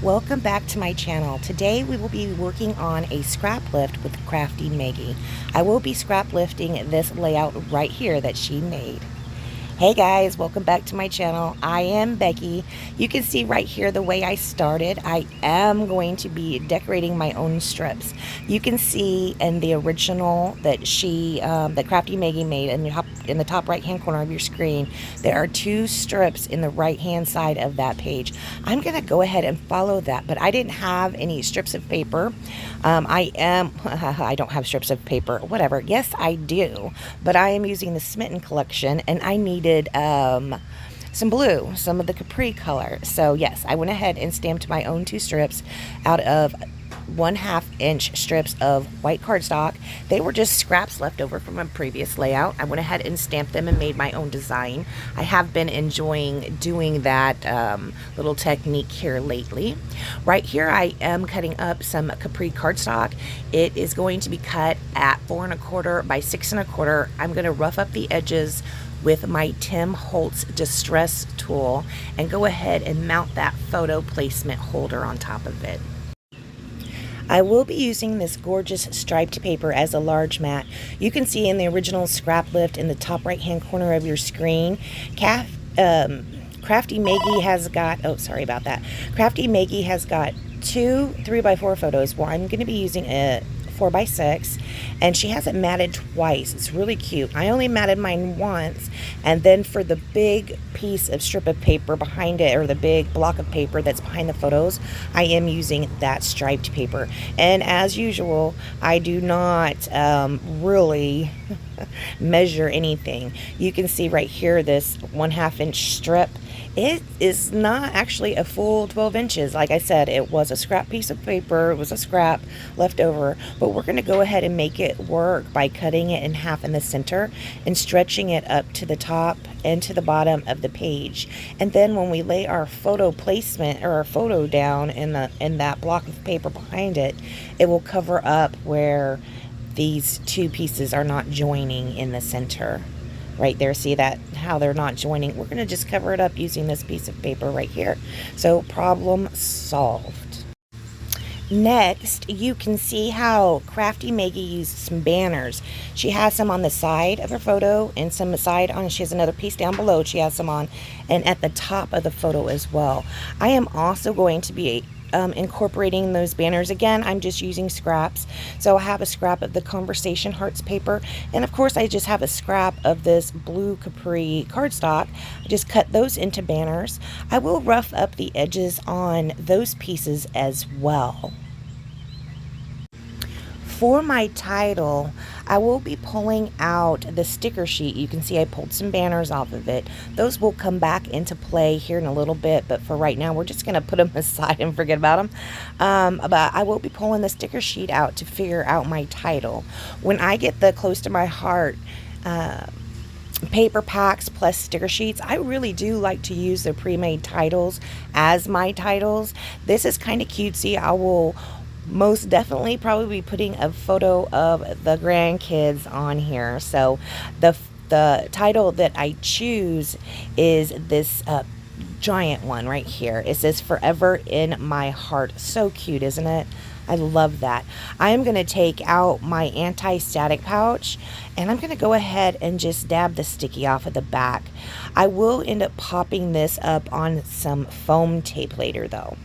Welcome back to my channel. Today we will be working on a scrap lift with Crafty Meggy. I will be scrap lifting this layout right here that she made. Hey guys, welcome back to my channel. I am Becky. You can see right here the way I started. I am going to be decorating my own strips. You can see in the original that that Crafty Meggy made in the top right hand corner of your screen, there are two strips in the right hand side of that page. I'm gonna go ahead and follow that, but I didn't have any strips of paper. I don't have strips of paper, whatever. Yes, I do, but I am using the Smitten collection and I needed some blue, some of the Capri color. So yes, I went ahead and stamped my own two strips out of 1/2 inch strips of white cardstock. They were just scraps left over from a previous layout. I went ahead and stamped them and made my own design. I have been enjoying doing that little technique here lately. Right here I am cutting up some Capri cardstock. It is going to be cut at 4 1/4 by 6 1/4. I'm going to rough up the edges with my Tim Holtz Distress tool and go ahead and mount that photo placement holder on top of it. I will be using this gorgeous striped paper as a large mat. You can see in the original scrap lift in the top right hand corner of your screen, Crafty Meggy has got, oh sorry about that, Crafty Meggy has got two 3x4 photos. Well, I'm going to be using a 4x6 and she has it matted twice. It's really cute. I only matted mine once, and then for the big piece of strip of paper behind it, or the big block of paper that's behind the photos, I am using that striped paper. And as usual, I do not really measure anything. You can see right here this 1/2 inch strip. It is not actually a full 12 inches. Like I said, it was a scrap piece of paper. It was a scrap left over, but we're going to go ahead and make it work by cutting it in half in the center and stretching it up to the top and to the bottom of the page. And then when we lay our photo placement or our photo down in that block of paper behind it, it will cover up where these two pieces are not joining in the center. Right there, see that, how they're not joining? We're going to just cover it up using this piece of paper right here. So problem solved. Next, you can see how Crafty Meggy used some banners. She has some on the side of her photo and some side on, she has another piece down below she has some on, and at the top of the photo as well. I am also going to be incorporating those banners. Again, I'm just using scraps. So I have a scrap of the Conversation Hearts paper, and of course I just have a scrap of this blue Capri cardstock. I just cut those into banners. I will rough up the edges on those pieces as well. For my title, I will be pulling out the sticker sheet. You can see I pulled some banners off of it. Those will come back into play here in a little bit, but for right now, we're just going to put them aside and forget about them. But I will be pulling the sticker sheet out to figure out my title. When I get the Close to My Heart paper packs plus sticker sheets, I really do like to use the pre-made titles as my titles. This is kind of cutesy. I will most definitely probably be putting a photo of the grandkids on here. So the title that I choose is this giant one right here. It says Forever in My Heart. So cute, isn't it? I love that. I am going to take out my anti-static pouch and I'm going to go ahead and just dab the sticky off of the back. I will end up popping this up on some foam tape later though.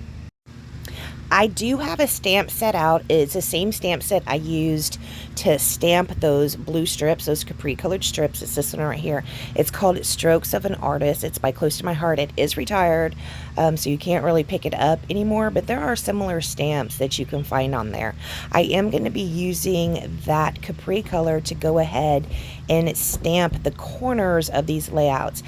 I do have a stamp set out. It's the same stamp set I used to stamp those blue strips, those Capri colored strips. It's this one right here. It's called Strokes of an Artist. It's by Close to My Heart. It is retired, so you can't really pick it up anymore, but there are similar stamps that you can find on there. I am going to be using that Capri color to go ahead and stamp the corners of these layouts.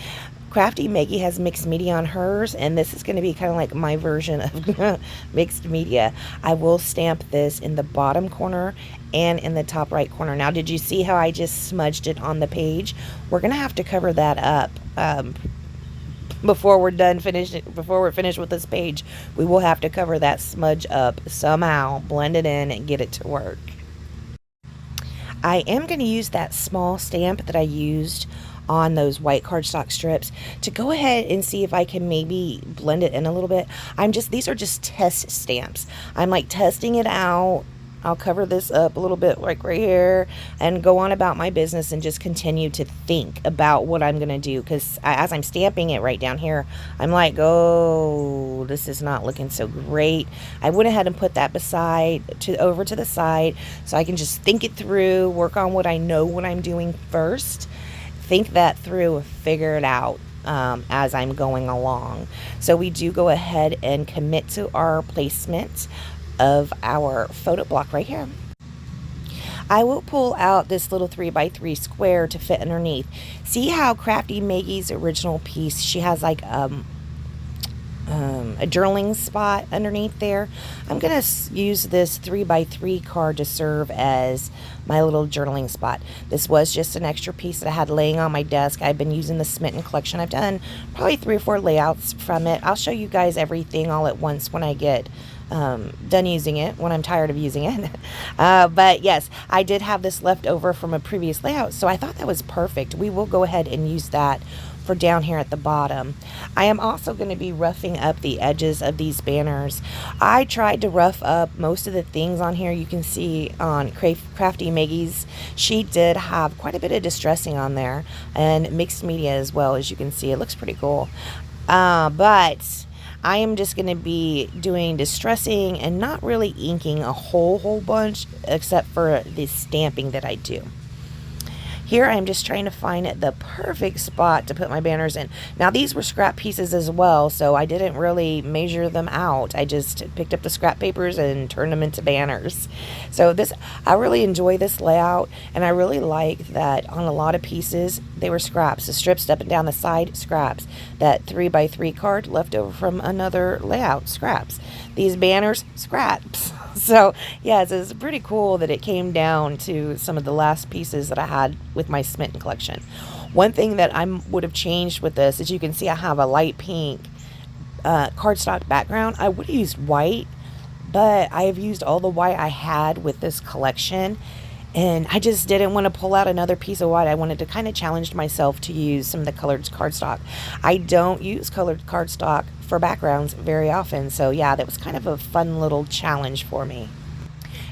Crafty Meggy has mixed media on hers, and this is going to be kind of like my version of mixed media. I will stamp this in the bottom corner and in the top right corner. Now, did you see how I just smudged it on the page? We're going to have to cover that up before we're finished with this page. We will have to cover that smudge up somehow, blend it in, and get it to work. I am going to use that small stamp that I used on those white cardstock strips to go ahead and see if I can maybe blend it in a little bit. These are just test stamps. I'm like testing it out. I'll cover this up a little bit like right here and go on about my business and just continue to think about what I'm going to do. Because as I'm stamping it right down here, I'm like, oh, this is not looking so great. I went ahead and put that over to the side so I can just think it through, work on what I know what I'm doing first, think that through, figure it out as I'm going along. So we do go ahead and commit to our placement of our photo block right here. I will pull out this little 3x3 square to fit underneath. See how Crafty Meggy's original piece, she has like a journaling spot underneath there. I'm going to use this 3x3 card to serve as my little journaling spot. This was just an extra piece that I had laying on my desk. I've been using the Smitten collection. I've done probably 3 or 4 layouts from it. I'll show you guys everything all at once when I get done using it, when I'm tired of using it. But yes, I did have this left over from a previous layout, so I thought that was perfect. We will go ahead and use that for down here at the bottom. I am also going to be roughing up the edges of these banners. I tried to rough up most of the things on here. You can see on Crafty Meggy's, she did have quite a bit of distressing on there and mixed media as well. As you can see, it looks pretty cool. But I am just going to be doing distressing and not really inking a whole bunch, except for the stamping that I do. Here I'm just trying to find the perfect spot to put my banners in. Now these were scrap pieces as well, so I didn't really measure them out. I just picked up the scrap papers and turned them into banners. So I really enjoy this layout, and I really like that on a lot of pieces they were scraps. The strips up and down the side, scraps. That 3x3 card left over from another layout, scraps. These banners, scraps. So yes, it's pretty cool that it came down to some of the last pieces that I had with my Smitten collection. One thing that I would have changed with this, as you can see, I have a light pink cardstock background. I would have used white, but I have used all the white I had with this collection, and I just didn't want to pull out another piece of white. I wanted to kind of challenge myself to use some of the colored cardstock. I don't use colored cardstock for backgrounds very often, so yeah, that was kind of a fun little challenge for me.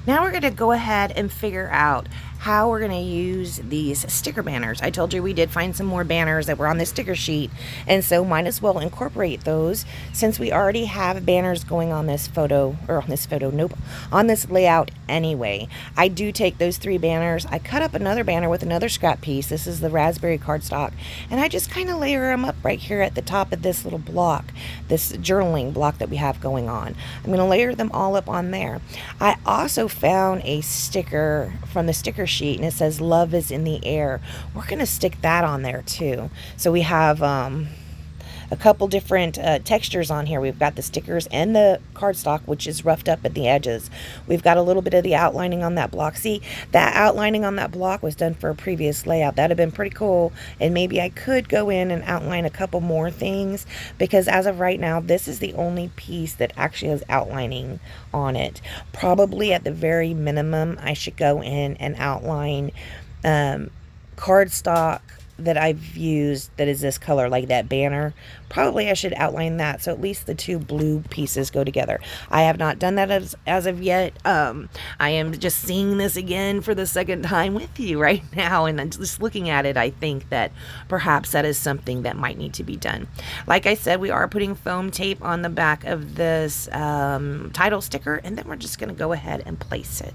Now we're going to go ahead and figure out how we're going to use these sticker banners. I told you we did find some more banners that were on this sticker sheet, and so might as well incorporate those since we already have banners going on this on this layout anyway. I do take those 3 banners, I cut up another banner with another scrap piece. This is the raspberry cardstock, and I just kind of layer them up right here at the top of this little block, this journaling block that we have going on. I'm going to layer them all up on there. I also found a sticker from the sticker sheet, and it says love is in the air. We're going to stick that on there too. So we have a couple different textures on here. We've got the stickers and the cardstock, which is roughed up at the edges. We've got a little bit of the outlining on that block. See, that outlining on that block was done for a previous layout. That'd have been pretty cool, and maybe I could go in and outline a couple more things, because as of right now, this is the only piece that actually has outlining on it. Probably at the very minimum, I should go in and outline cardstock that I've used that is this color, like that banner. Probably I should outline that so at least the 2 blue pieces go together. I have not done that as of yet. I am just seeing this again for the second time with you right now, and I'm just looking at it. I think that perhaps that is something that might need to be done. Like I said, we are putting foam tape on the back of this title sticker, and then we're just going to go ahead and place it.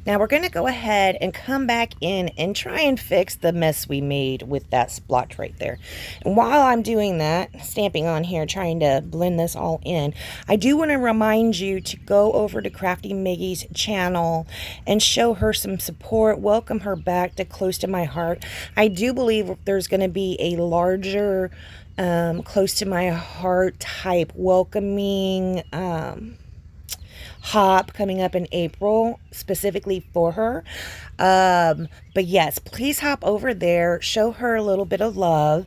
Now we're going to go ahead and come back in and try and fix the mess we made with that splotch right there. And while I'm doing that, stamping on here, trying to blend this all in, I do want to remind you to go over to Crafty Meggy's channel and show her some support, welcome her back to Close to My Heart. I do believe there's going to be a larger Close to My Heart type welcoming hop coming up in April specifically for her. But yes, please hop over there, show her a little bit of love,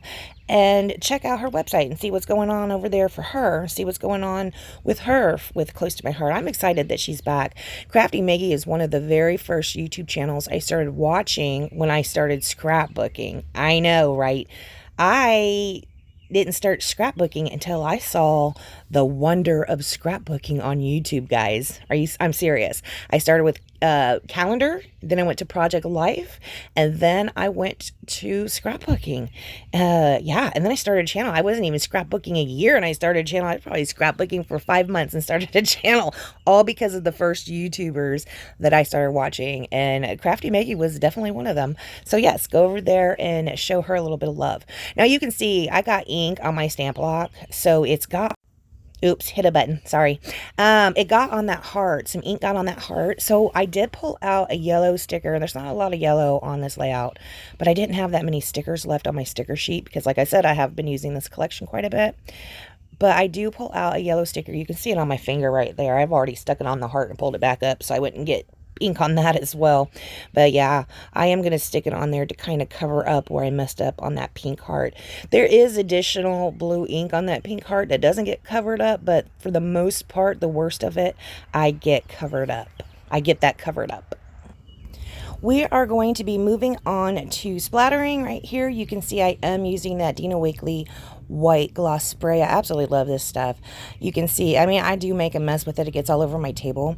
and check out her website and see what's going on over there for her. See what's going on with her with Close to My Heart. I'm excited that she's back. Crafty Meggy is one of the very first YouTube channels I started watching when I started scrapbooking. I know, right? I didn't start scrapbooking until I saw the wonder of scrapbooking on YouTube, guys. I'm serious. I started with calendar, then I went to Project Life, and then I went to scrapbooking. Yeah, and then I started a channel. I wasn't even scrapbooking a year, and I started a channel. I was probably scrapbooking for 5 months and started a channel, all because of the first YouTubers that I started watching, and Crafty Meggy was definitely one of them. So yes, go over there and show her a little bit of love. Now you can see I got ink on my stamp block, so it's got, oops, hit a button, sorry. It got on that heart, some ink got on that heart, so I did pull out a yellow sticker. There's not a lot of yellow on this layout, but I didn't have that many stickers left on my sticker sheet because, like I said, I have been using this collection quite a bit. But I do pull out a yellow sticker. You can see it on my finger right there. I've already stuck it on the heart and pulled it back up so I wouldn't get ink on that as well. But yeah, I am going to stick it on there to kind of cover up where I messed up on that pink heart. There is additional blue ink on that pink heart that doesn't get covered up, but for the most part, the worst of it, I get covered up. I get that covered up. We are going to be moving on to splattering right here. You can see I am using that Dina Wakley white gloss spray. I absolutely love this stuff. You can see, I mean, I do make a mess with it. It gets all over my table.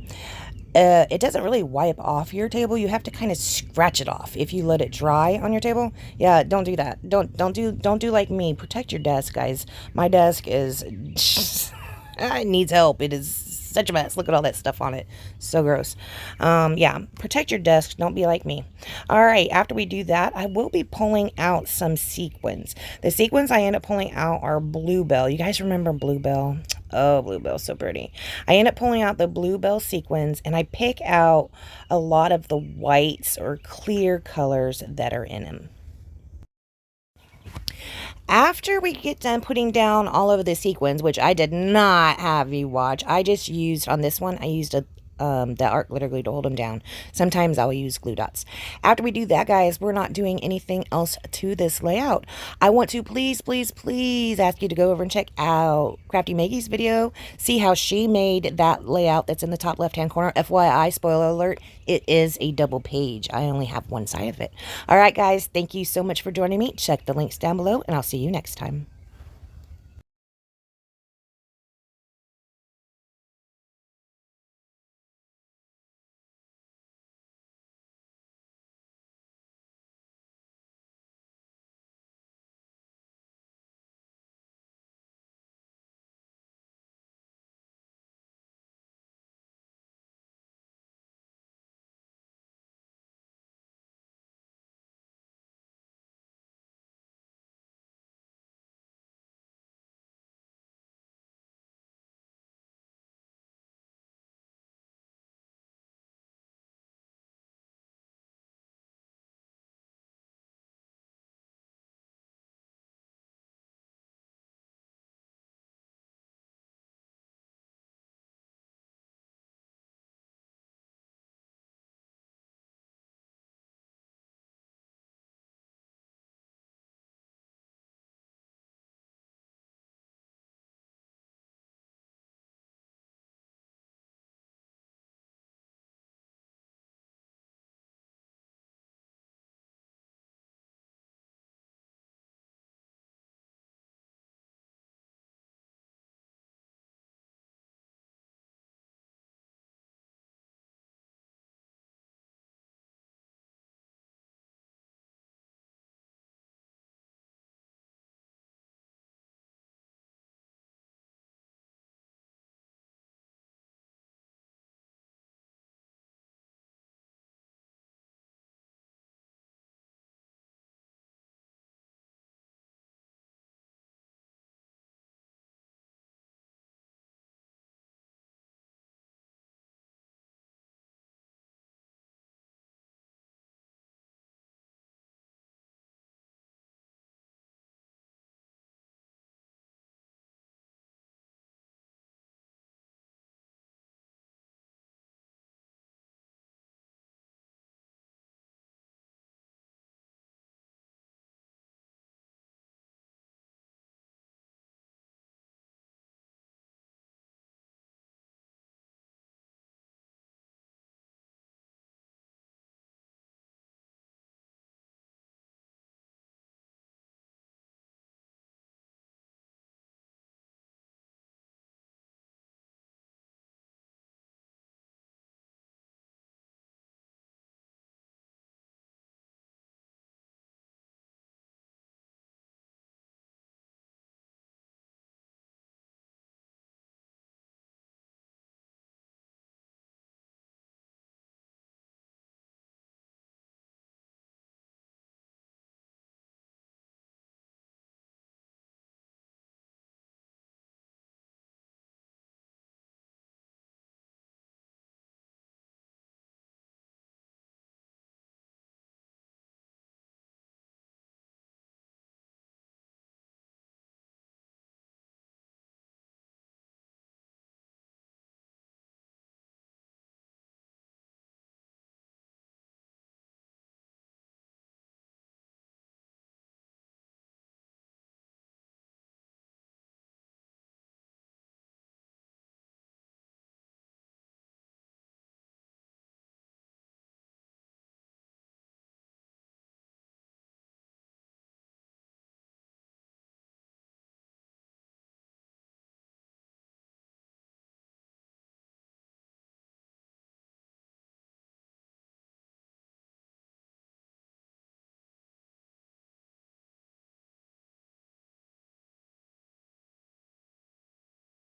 It doesn't really wipe off your table. You have to kind of scratch it off if you let it dry on your table. Yeah, don't do that. Don't do like me. Protect your desk, guys. My desk is it needs help. It is such a mess. Look at all that stuff on it. So gross. Yeah, protect your desk. Don't be like me. All right, after we do that, I will be pulling out some sequins. The sequins I end up pulling out are Bluebell. You guys remember Bluebell? Oh, Bluebell's so pretty. I end up pulling out the Bluebell sequins, and I pick out a lot of the whites or clear colors that are in them. After we get done putting down all of the sequins, which I did not have you watch, I just used, on this one, I used the art glitter glue to hold them down. Sometimes I'll use glue dots. After we do that, guys, we're not doing anything else to this layout. I want to please ask you to go over and check out Crafty Meggy's video. See how she made that layout that's in the top left-hand corner. FYI, spoiler alert, it is a double page. I only have one side of it. All right, guys, thank you so much for joining me. Check the links down below, and I'll see you next time.